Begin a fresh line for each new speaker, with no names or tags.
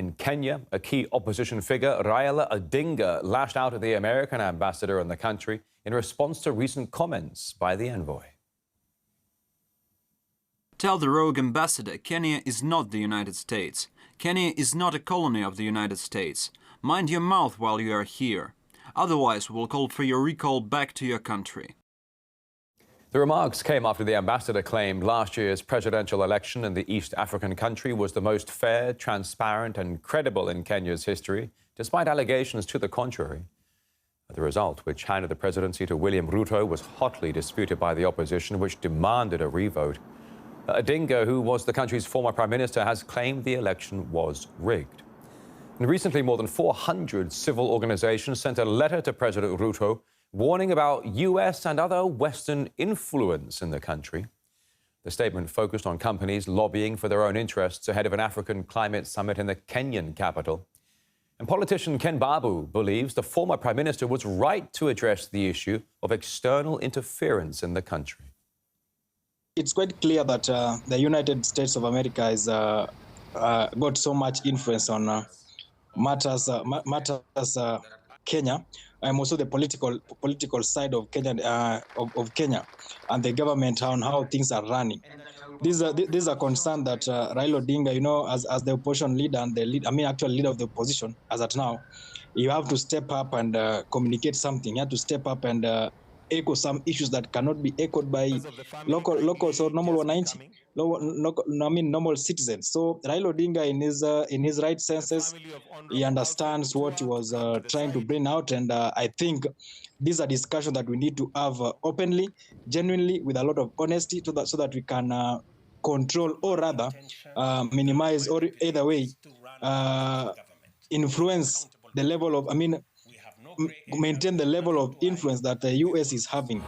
In Kenya, a key opposition figure, Raila Odinga, lashed out at the American ambassador in the country in response to recent comments by the envoy.
Tell the rogue ambassador Kenya is not the United States. Kenya is not a colony of the United States. Mind your mouth while you are here. Otherwise, we'll call for your recall back to your country.
The remarks came after the ambassador claimed last year's presidential election in the East African country was the most fair, transparent and credible in Kenya's history, despite allegations to the contrary. The result, which handed the presidency to William Ruto, was hotly disputed by the opposition, which demanded a revote. Odinga, who was the country's former prime minister, has claimed the election was rigged. And recently, more than 400 civil organizations sent a letter to President Ruto warning about US and other Western influence in the country. The statement focused on companies lobbying for their own interests ahead of an African climate summit in the Kenyan capital. And politician Ken Babu believes the former prime minister was right to address the issue of external interference in the country.
It's quite clear that the United States of America has got so much influence on matters Kenya. And also the political side of Kenya, of Kenya and the government on how things are running. These are concern that Raila Odinga, you know, as the opposition leader and actual leader of the opposition as at now, you have to step up and communicate something. You have to step up and echo some issues that cannot be echoed by local so normal 190, normal citizens. So Raila Odinga, in his right senses, he understands what he was trying to bring out, and I think these are discussions that we need to have openly, genuinely, with a lot of honesty, so that we can control, or rather minimize, or either way influence the level of, maintain the level of influence that the US is having.